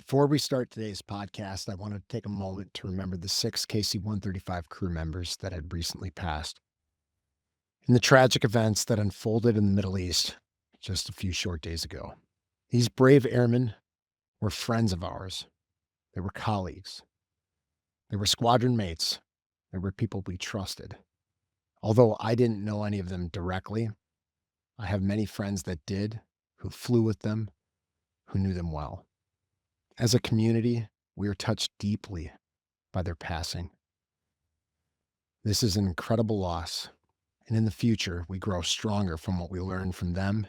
Before we start today's podcast, I want to take a moment to remember the six KC 135 crew members that had recently passed in the tragic events that unfolded in the Middle East just a few short days ago. These brave airmen were friends of ours, they were colleagues, they were squadron mates, they were people we trusted. Although I didn't know any of them directly, I have many friends that did, who flew with them, who knew them well. As a community, we are touched deeply by their passing. This is an incredible loss, and in the future, we grow stronger from what we learned from them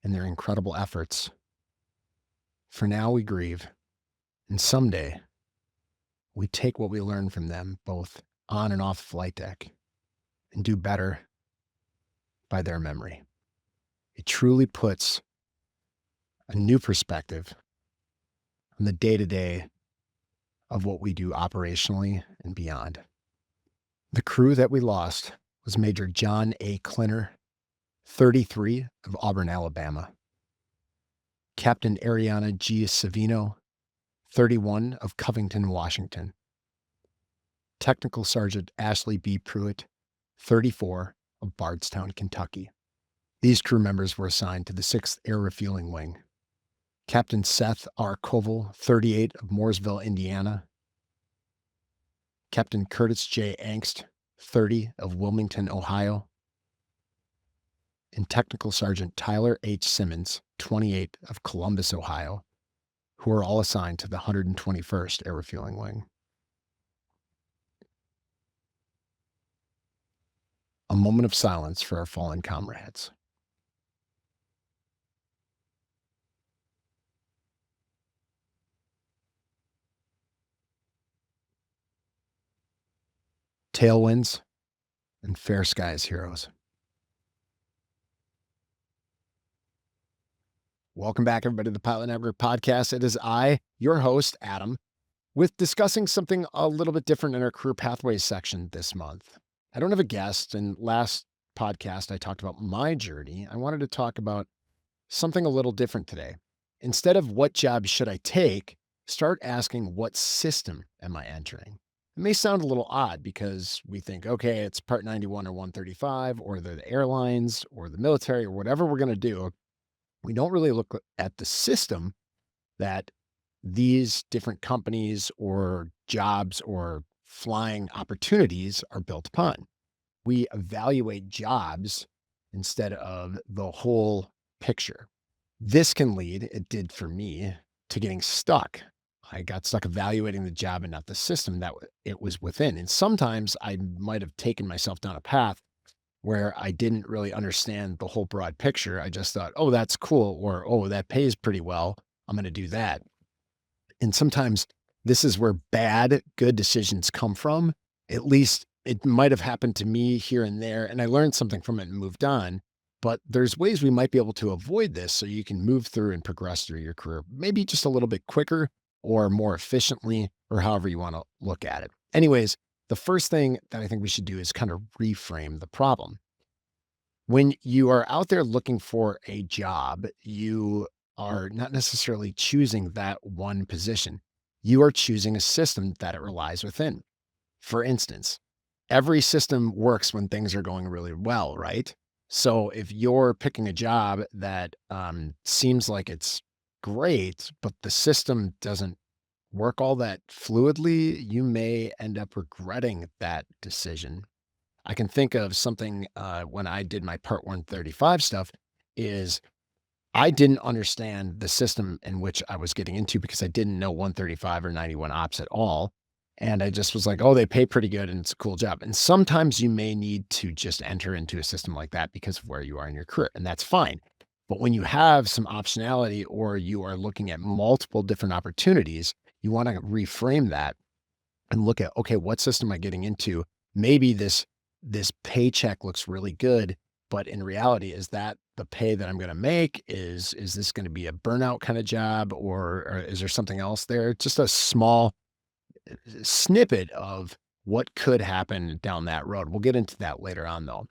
and their incredible efforts. For now, we grieve, and someday, we take what we learned from them, both on and off flight deck, and do better by their memory. It truly puts a new perspective on the day-to-day of what we do operationally and beyond. The crew that we lost was Major John A. Klinner, 33, of Auburn, Alabama. Captain Ariana G. Savino, 31, of Covington, Washington. Technical Sergeant Ashley B. Pruitt, 34, of Bardstown, Kentucky. These crew members were assigned to the 6th Air Refueling Wing. Captain Seth R. Koval, 38, of Mooresville, Indiana. Captain Curtis J. Angst, 30, of Wilmington, Ohio. And Technical Sergeant Tyler H. Simmons, 28, of Columbus, Ohio, who are all assigned to the 121st Air Refueling Wing. A moment of silence for our fallen comrades. Tailwinds and fair skies, heroes. Welcome back, everybody, to the Pilot Network podcast. It is I, your host, Adam, with discussing something a little bit different in our career pathways section this month. I don't have a guest, and last podcast I talked about my journey. I wanted to talk about something a little different today. Instead of what job should I take, start asking what system am I entering? It may sound a little odd because we think, okay, it's Part 91 or 135 or the airlines or the military or whatever we're going to do. We don't really look at the system that these different companies or jobs or flying opportunities are built upon. We evaluate jobs instead of the whole picture. This can lead, it did for me, to getting stuck. I got stuck evaluating the job and not the system that it was within. And sometimes I might have taken myself down a path where I didn't really understand the whole broad picture. I just thought, oh, that's cool, or oh, that pays pretty well, I'm going to do that. And sometimes this is where good decisions come from. At least it might have happened to me here and there, and I learned something from it and moved on. But there's ways we might be able to avoid this so you can move through and progress through your career, maybe just a little bit quicker or more efficiently, or however you want to look at it. Anyways, the first thing that I think we should do is kind of reframe the problem. When you are out there looking for a job, you are not necessarily choosing that one position. You are choosing a system that it relies within. For instance, every system works when things are going really well, right? So if you're picking a job that seems like it's great, but the system doesn't work all that fluidly, you may end up regretting that decision. I can think of something when I did my Part 135 stuff is I didn't understand the system in which I was getting into because I didn't know 135 or 91 ops at all. And I just was like, oh, they pay pretty good and it's a cool job. And sometimes you may need to just enter into a system like that because of where you are in your career, and that's fine. But when you have some optionality or you are looking at multiple different opportunities, you want to reframe that and look at, okay, what system am I getting into? Maybe this paycheck looks really good, but in reality, is that the pay that I'm going to make? Is this going to be a burnout kind of job, or is there something else there? Just a small snippet of what could happen down that road. We'll get into that later on, though.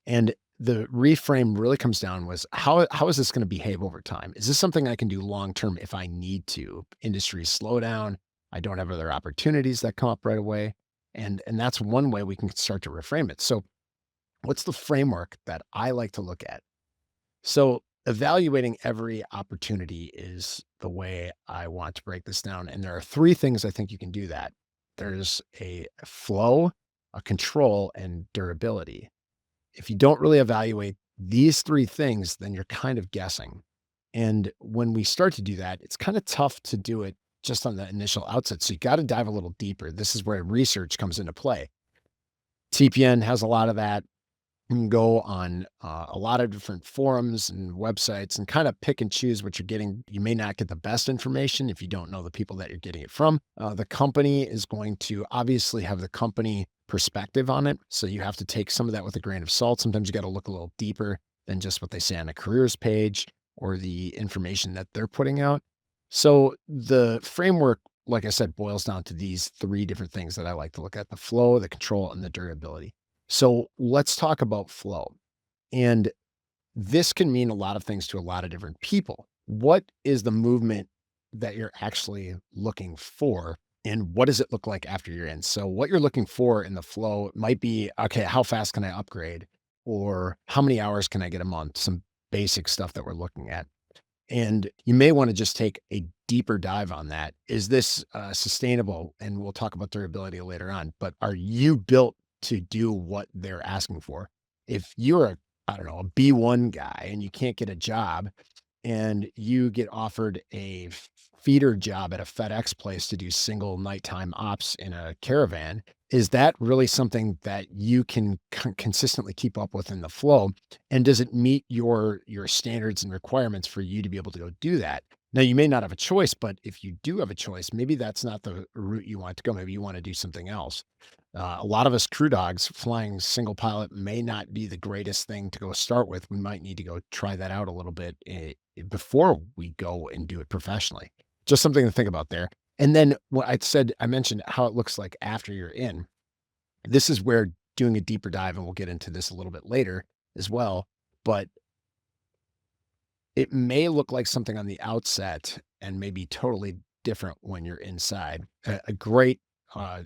And the reframe really comes down was how is this going to behave over time? Is this something I can do long term if I need to? Industry slowdown. I don't have other opportunities that come up right away. And that's one way we can start to reframe it. So what's the framework that I like to look at? So evaluating every opportunity is the way I want to break this down. And there are three things I think you can do that. There's a flow, a control, and durability. If you don't really evaluate these three things, then you're kind of guessing. And when we start to do that, it's kind of tough to do it just on the initial outset. So you got to dive a little deeper. This is where research comes into play. TPN has a lot of that. You can go on a lot of different forums and websites and kind of pick and choose what you're getting. You may not get the best information if you don't know the people that you're getting it from. The company is going to obviously have the company perspective on it. So you have to take some of that with a grain of salt. Sometimes you got to look a little deeper than just what they say on a careers page or the information that they're putting out. So the framework, like I said, boils down to these three different things that I like to look at: the flow, the control, and the durability. So let's talk about flow. And this can mean a lot of things to a lot of different people. What is the movement that you're actually looking for? And what does it look like after you're in? So, what you're looking for in the flow might be, okay, how fast can I upgrade? Or how many hours can I get a month? Some basic stuff that we're looking at. And you may want to just take a deeper dive on that. Is this sustainable? And we'll talk about durability later on, but are you built to do what they're asking for? If you're I don't know, a B1 guy and you can't get a job and you get offered a feeder job at a FedEx place to do single nighttime ops in a caravan, is that really something that you can consistently keep up with in the flow? And does it meet your standards and requirements for you to be able to go do that? Now, you may not have a choice, but if you do have a choice, maybe that's not the route you want to go. Maybe you want to do something else. A lot of us crew dogs flying single pilot may not be the greatest thing to go start with. We might need to go try that out a little bit before we go and do it professionally. Just something to think about there. And then what I mentioned how it looks like after you're in. This is where doing a deeper dive, and we'll get into this a little bit later as well, but it may look like something on the outset and maybe totally different when you're inside. A great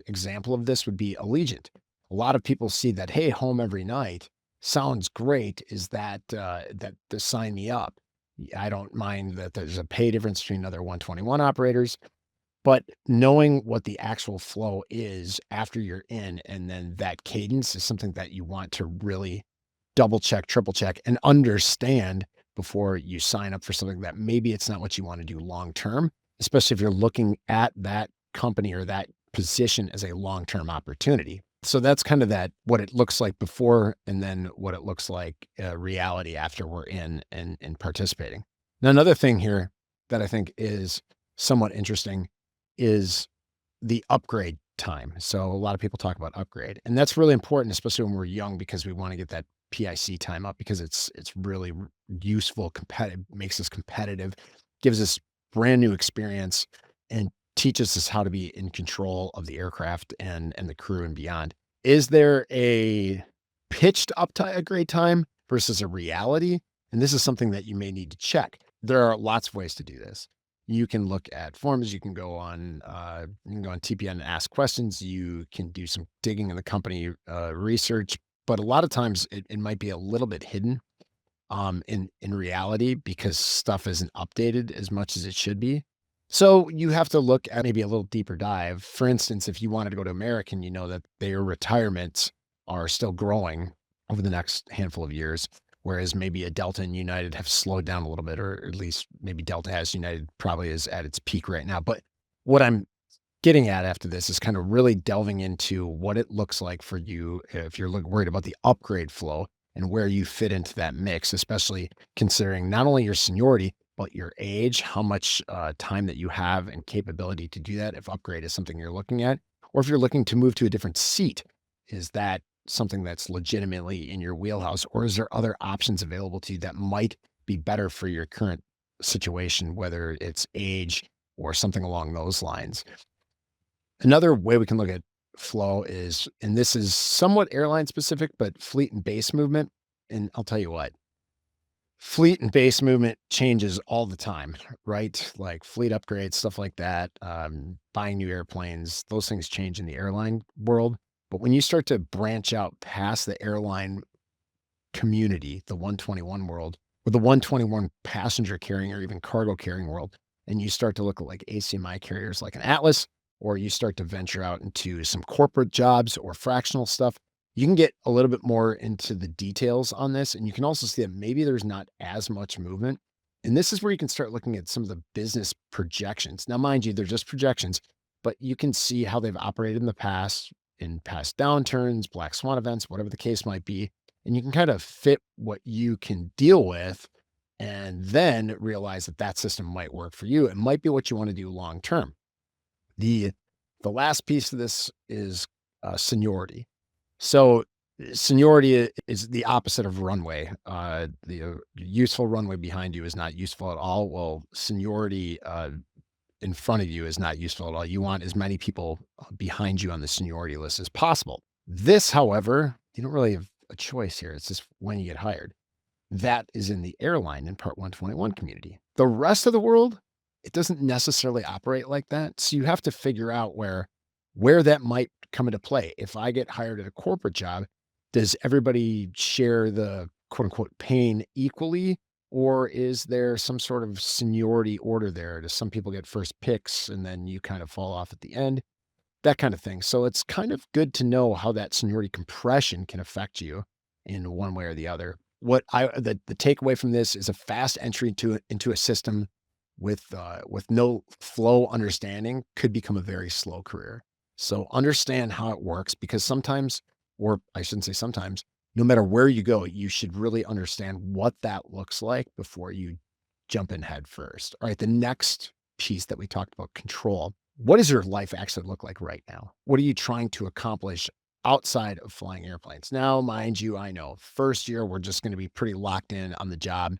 example of this would be Allegiant. A lot of people see that, hey, home every night sounds great. Is that that to sign me up? I don't mind that there's a pay difference between other 121 operators, but knowing what the actual flow is after you're in, and then that cadence is something that you want to really double check, triple check, and understand before you sign up for something that maybe it's not what you want to do long term, especially if you're looking at that company or that position as a long term opportunity. So that's kind of that what it looks like before, and then what it looks like reality after we're in and participating. Now, another thing here that I think is somewhat interesting is the upgrade time. So a lot of people talk about upgrade, and that's really important, especially when we're young, because we want to get that PIC time up because it's really useful, competitive, makes us competitive, gives us brand new experience, and teaches us how to be in control of the aircraft and the crew and beyond. Is there a pitched upgrade time versus a reality? And this is something that you may need to check. There are lots of ways to do this. You can look at forums. You can go on TPN and ask questions. You can do some digging in the company research, but a lot of times it might be a little bit hidden in reality because stuff isn't updated as much as it should be. So you have to look at maybe a little deeper dive. For instance, if you wanted to go to American, you know that their retirements are still growing over the next handful of years, whereas maybe a Delta and United have slowed down a little bit, or at least maybe Delta has. United probably is at its peak right now. But what I'm getting at after this is kind of really delving into what it looks like for you if you're worried about the upgrade flow and where you fit into that mix, especially considering not only your seniority, but your age, how much time that you have and capability to do that. If upgrade is something you're looking at, or if you're looking to move to a different seat, is that something that's legitimately in your wheelhouse, or is there other options available to you that might be better for your current situation, whether it's age or something along those lines? Another way we can look at flow is, and this is somewhat airline specific, but fleet and base movement. And I'll tell you what, fleet and base movement changes all the time, right? Like fleet upgrades, stuff like that, buying new airplanes, those things change in the airline world. But when you start to branch out past the airline community, the 121 world, or the 121 passenger carrying or even cargo carrying world, and you start to look at like ACMI carriers like an Atlas, or you start to venture out into some corporate jobs or fractional stuff, you can get a little bit more into the details on this. And you can also see that maybe there's not as much movement. And this is where you can start looking at some of the business projections. Now, mind you, they're just projections, but you can see how they've operated in past downturns, black swan events, whatever the case might be, and you can kind of fit what you can deal with and then realize that that system might work for you. It might be what you want to do long term. The the last piece of this is seniority. So seniority is the opposite of runway. The useful runway behind you is not useful at all. Well, seniority in front of you is not useful at all. You want as many people behind you on the seniority list as possible. This, however, you don't really have a choice here. It's just when you get hired. That is in the airline and Part 121 community. The rest of the world, it doesn't necessarily operate like that. So you have to figure out where that might come into play. If I get hired at a corporate job, does everybody share the quote unquote pain equally? Or is there some sort of seniority order there? Do some people get first picks and then you kind of fall off at the end? That kind of thing. So it's kind of good to know how that seniority compression can affect you in one way or the other. The takeaway from this is a fast entry into a system with no flow understanding could become a very slow career. So understand how it works because sometimes, or I shouldn't say sometimes, no matter where you go, you should really understand what that looks like before you jump in head first. All right, the next piece that we talked about, control. What does your life actually look like right now? What are you trying to accomplish outside of flying airplanes? Now, mind you, I know first year we're just going to be pretty locked in on the job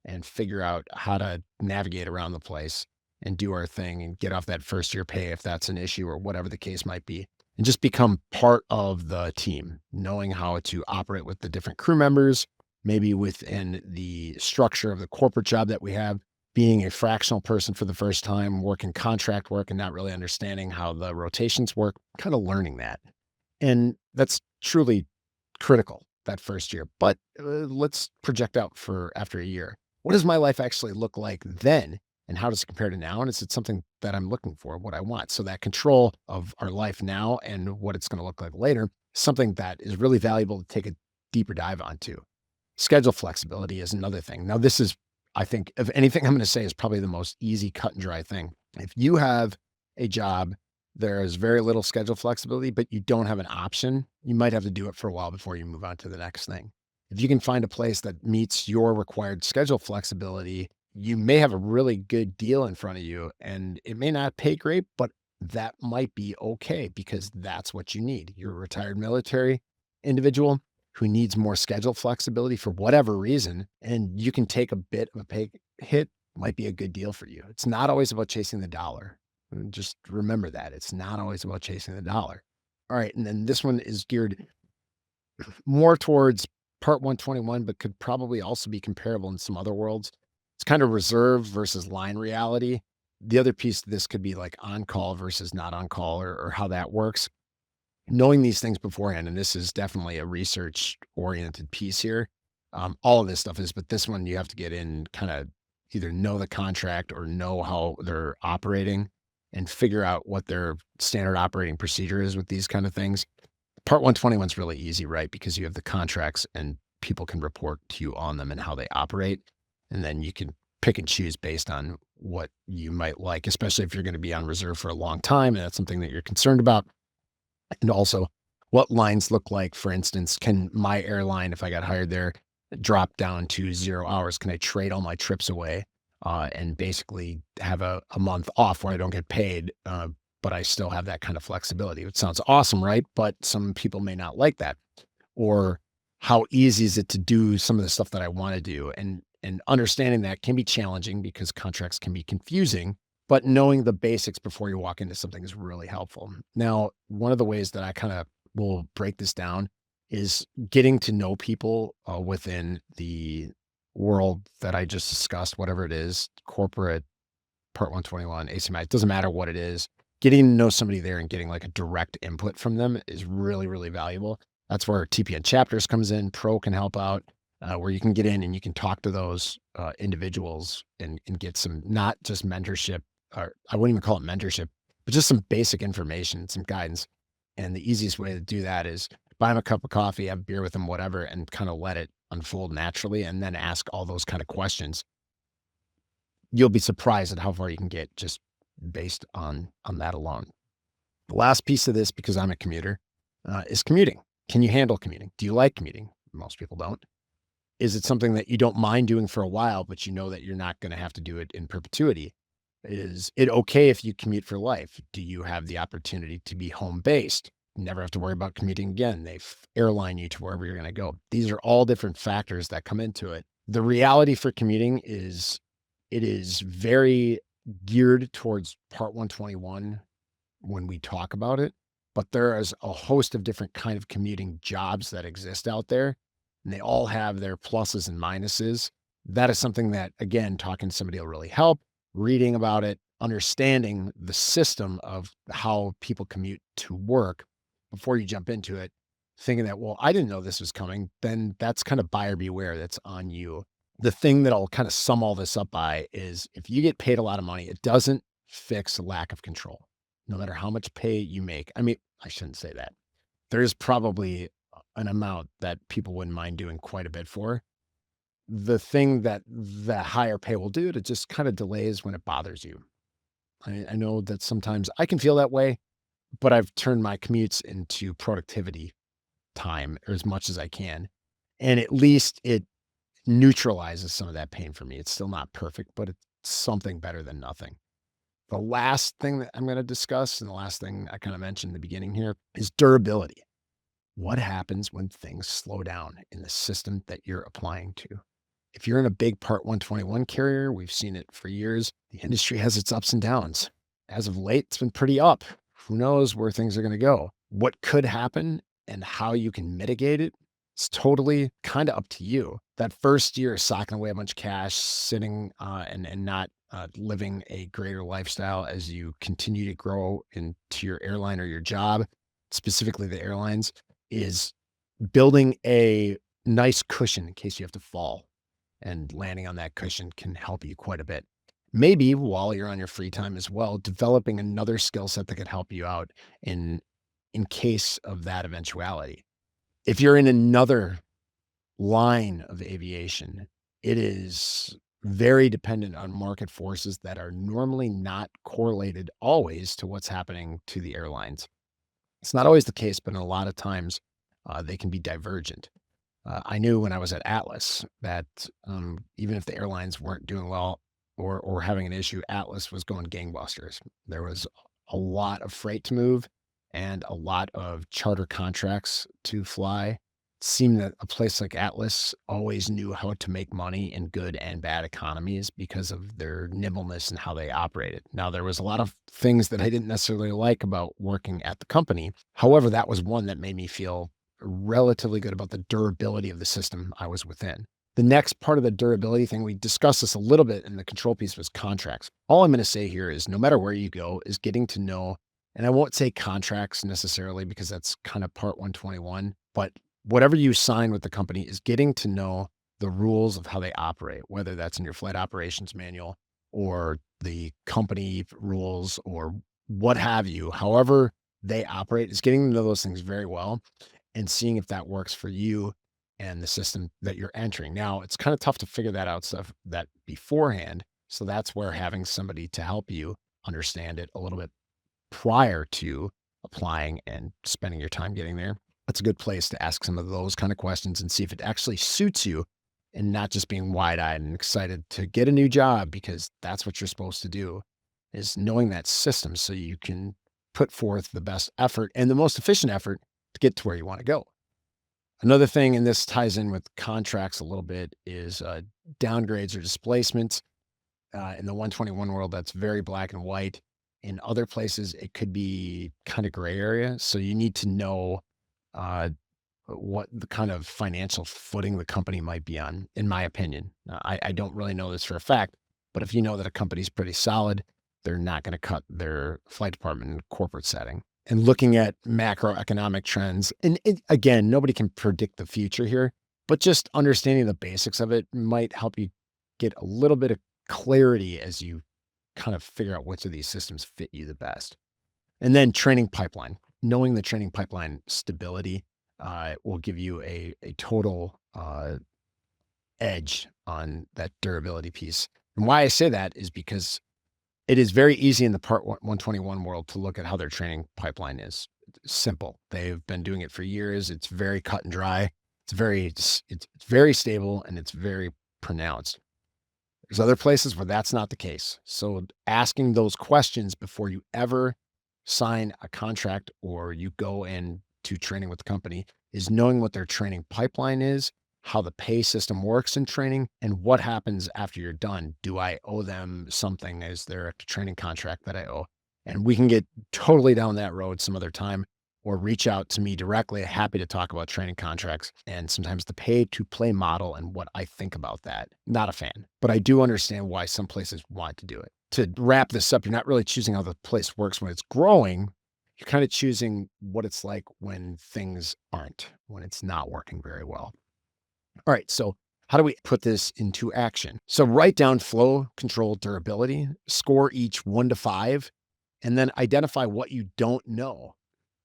and figure out how to navigate around the place and do our thing and get off that first year pay if that's an issue or whatever the case might be. And just become part of the team, knowing how to operate with the different crew members, maybe within the structure of the corporate job that we have, being a fractional person for the first time, working contract work and not really understanding how the rotations work, kind of learning that. And that's truly critical that first year. But let's project out for after a year. What does my life actually look like then? And how does it compare to now? And is it something that I'm looking for, what I want? So that control of our life now and what it's going to look like later, something that is really valuable to take a deeper dive onto. Schedule flexibility is another thing. Now, this is, I think, if anything I'm going to say is probably the most easy cut and dry thing. If you have a job, there is very little schedule flexibility, but you don't have an option, you might have to do it for a while before you move on to the next thing. If you can find a place that meets your required schedule flexibility, you may have a really good deal in front of you and it may not pay great, but that might be okay because that's what you need. You're a retired military individual who needs more schedule flexibility for whatever reason, and you can take a bit of a pay hit, might be a good deal for you. It's not always about chasing the dollar. Just remember that. It's not always about chasing the dollar. All right. And then this one is geared more towards Part 121, but could probably also be comparable in some other worlds. It's kind of reserve versus line reality. The other piece of this could be like on call versus not on call or how that works. Knowing these things beforehand, and this is definitely a research oriented piece here. All of this stuff is, but this one you have to get in kind of either know the contract or know how they're operating and figure out what their standard operating procedure is with these kind of things. Part 121 is really easy, right? Because you have the contracts and people can report to you on them and how they operate. And then you can pick and choose based on what you might like, especially if you're going to be on reserve for a long time and that's something that you're concerned about. And also what lines look like. For instance, can my airline, if I got hired there, drop down to 0 hours? Can I trade all my trips away and basically have a month off where I don't get paid, but I still have that kind of flexibility? It sounds awesome, right? But some people may not like that. Or how easy is it to do some of the stuff that I want to do? And understanding that can be challenging because contracts can be confusing, but knowing the basics before you walk into something is really helpful. Now, one of the ways that I kind of will break this down is getting to know people within the world that I just discussed, whatever it is, corporate, Part 121, ACMI, it doesn't matter what it is. Getting to know somebody there and getting like a direct input from them is really, really valuable. That's where TPN chapters comes in. Pro can help out, where you can get in and you can talk to those individuals and get some, not just mentorship, or I wouldn't even call it mentorship, but just some basic information, some guidance. And the easiest way to do that is buy them a cup of coffee, have beer with them, whatever, and kind of let it unfold naturally, and then ask all those kind of questions. You'll be surprised at how far you can get just based on that alone. The last piece of this, because I'm a commuter, is commuting. Can you handle commuting? Do you like commuting? Most people don't. Is it something that you don't mind doing for a while, but you know that you're not going to have to do it in perpetuity? Is it okay if you commute for life? Do you have the opportunity to be home based? Never have to worry about commuting again. They airline you to wherever you're going to go. These are all different factors that come into it. The reality for commuting is it is very geared towards Part 121 when we talk about it, but there is a host of different kind of commuting jobs that exist out there, and they all have their pluses and minuses. That is something that, again, talking to somebody will really help. Reading about it, understanding the system of how people commute to work before you jump into it, thinking that, well, I didn't know this was coming, then that's kind of buyer beware. That's on you. The thing that I'll kind of sum all this up by is if you get paid a lot of money, it doesn't fix a lack of control, no matter how much pay you make. I mean, I shouldn't say that. There is probably an amount that people wouldn't mind doing quite a bit for. The thing that the higher pay will do, it just kind of delays when it bothers you. I know that sometimes I can feel that way, but I've turned my commutes into productivity time or as much as I can. And at least it neutralizes some of that pain for me. It's still not perfect, but it's something better than nothing. The last thing that I'm going to discuss, and the last thing I kind of mentioned in the beginning here, is durability. What happens when things slow down in the system that you're applying to? If you're in a big Part 121 carrier, we've seen it for years. The industry has its ups and downs. As of late, it's been pretty up. Who knows where things are going to go? What could happen and how you can mitigate it, it's totally kind of up to you. That first year, socking away a bunch of cash, sitting and not living a greater lifestyle as you continue to grow into your airline or your job, specifically the airlines, is building a nice cushion in case you have to fall. And landing on that cushion can help you quite a bit. Maybe while you're on your free time as well, developing another skill set that could help you out in case of that eventuality. If you're in another line of aviation, it is very dependent on market forces that are normally not correlated always to what's happening to the airlines. It's not always the case, but in a lot of times they can be divergent. I knew when I was at Atlas that even if the airlines weren't doing well or having an issue, Atlas was going gangbusters. There was a lot of freight to move and a lot of charter contracts to fly. It seemed that a place like Atlas always knew how to make money in good and bad economies because of their nimbleness and how they operated. Now, there was a lot of things that I didn't necessarily like about working at the company. However, that was one that made me feel relatively good about the durability of the system I was within. The next part of the durability thing, we discussed this a little bit in the control piece, was contracts. All I'm going to say here is no matter where you go is getting to know, and I won't say contracts necessarily because that's kind of Part 121, but whatever you sign with the company is getting to know the rules of how they operate, whether that's in your flight operations manual or the company rules or what have you. However they operate is getting to know those things very well and seeing if that works for you and the system that you're entering. Now, it's kind of tough to figure that out stuff that beforehand. So that's where having somebody to help you understand it a little bit prior to applying and spending your time getting there. That's a good place to ask some of those kind of questions and see if it actually suits you and not just being wide-eyed and excited to get a new job because that's what you're supposed to do is knowing that system so you can put forth the best effort and the most efficient effort to get to where you want to go. Another thing, and this ties in with contracts a little bit, is downgrades or displacements. In the 121 world, that's very black and white. In other places, it could be kind of gray area. So you need to know uh, what the kind of financial footing the company might be on, in my opinion. I don't really know this for a fact, but if you know that a company's pretty solid, they're not going to cut their flight department in a corporate setting. And looking at macroeconomic trends, and again, nobody can predict the future here, but just understanding the basics of it might help you get a little bit of clarity as you kind of figure out which of these systems fit you the best. And then training pipeline, knowing the training pipeline stability will give you a total edge on that durability piece. And why I say that is because it is very easy in the Part 121 world to look at how their training pipeline is. It's simple. They've been doing it for years. It's very cut and dry. It's very stable and it's very pronounced. There's other places where that's not the case. So asking those questions before you ever sign a contract or you go into training with the company is knowing what their training pipeline is, how the pay system works in training, and what happens after you're done. Do I owe them something? Is there a training contract that I owe? And we can get totally down that road some other time, or reach out to me directly. Happy to talk about training contracts and sometimes the pay to play model and what I think about that. Not a fan, but I do understand why some places want to do it. To wrap this up, you're not really choosing how the place works when it's growing. You're kind of choosing what it's like when things aren't, when it's not working very well. All right, so how do we put this into action? So write down flow, control, durability, score each 1 to 5, and then identify what you don't know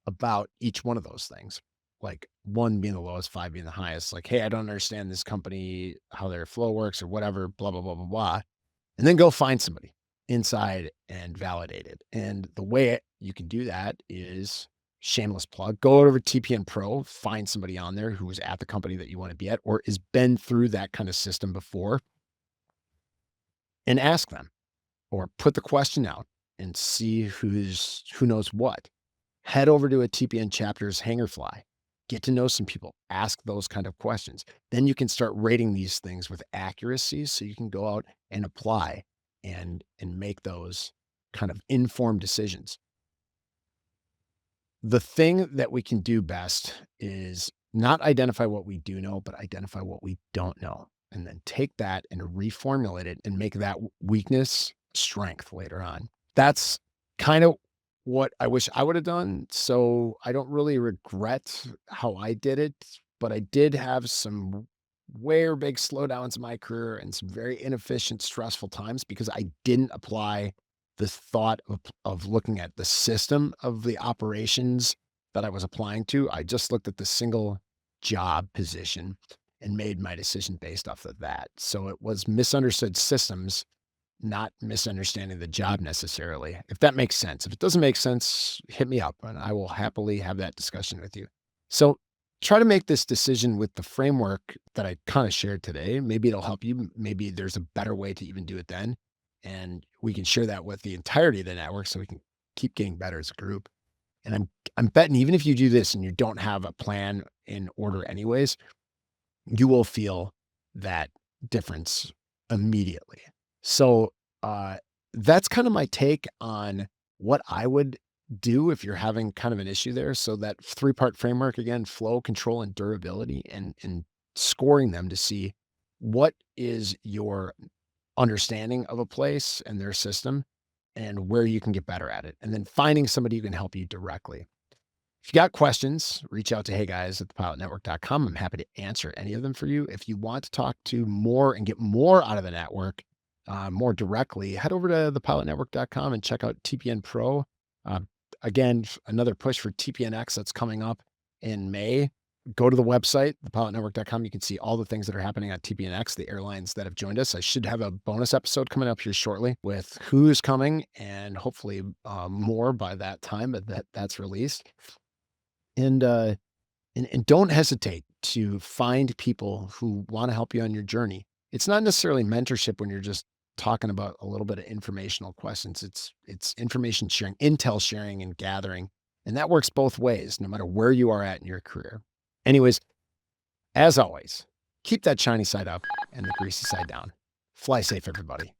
about each one of those things. Like 1 being the lowest, 5 being the highest. Like, hey, I don't understand this company, how their flow works or whatever, blah, blah, blah, blah, blah. And then go find somebody inside and validate it. And the way you can do that is shameless plug. Go over to TPN Pro, find somebody on there who is at the company that you want to be at or has been through that kind of system before and ask them or put the question out and see who knows what. Head over to a TPN chapter's hangar fly, get to know some people, ask those kind of questions. Then you can start rating these things with accuracy so you can go out and apply and make those kind of informed decisions. The thing that we can do best is not identify what we do know, but identify what we don't know. And then take that and reformulate it and make that weakness strength later on. That's kind of what I wish I would have done. So I don't really regret how I did it, but I did have some way big slowdowns in my career and some very inefficient, stressful times because I didn't apply the thought of looking at the system of the operations that I was applying to. I just looked at the single job position and made my decision based off of that. So it was misunderstood systems, not misunderstanding the job necessarily, if that makes sense. If it doesn't make sense, hit me up and I will happily have that discussion with you. So try to make this decision with the framework that I kind of shared today. Maybe it'll help you. Maybe there's a better way to even do it then. And we can share that with the entirety of the network so we can keep getting better as a group. And I'm betting even if you do this and you don't have a plan in order anyways, you will feel that difference immediately. So that's kind of my take on what I would do if you're having kind of an issue there. So that 3-part framework, again, flow, control, and durability, and scoring them to see what is your understanding of a place and their system and where you can get better at it. And then finding somebody who can help you directly. If you got questions, reach out to heyguys@thepilotnetwork.com. I'm happy to answer any of them for you. If you want to talk to more and get more out of the network, more directly, head over to thepilotnetwork.com and check out TPN Pro. Again, another push for TPNX that's coming up in May. Go to the website, thepilotnetwork.com. You can see all the things that are happening on TPNX, the airlines that have joined us. I should have a bonus episode coming up here shortly with who's coming and hopefully more by that time that's released. And don't hesitate to find people who want to help you on your journey. It's not necessarily mentorship when you're just talking about a little bit of informational questions. It's information sharing, intel sharing and gathering. And that works both ways, no matter where you are at in your career. Anyways, as always, keep that shiny side up and the greasy side down. Fly safe, everybody.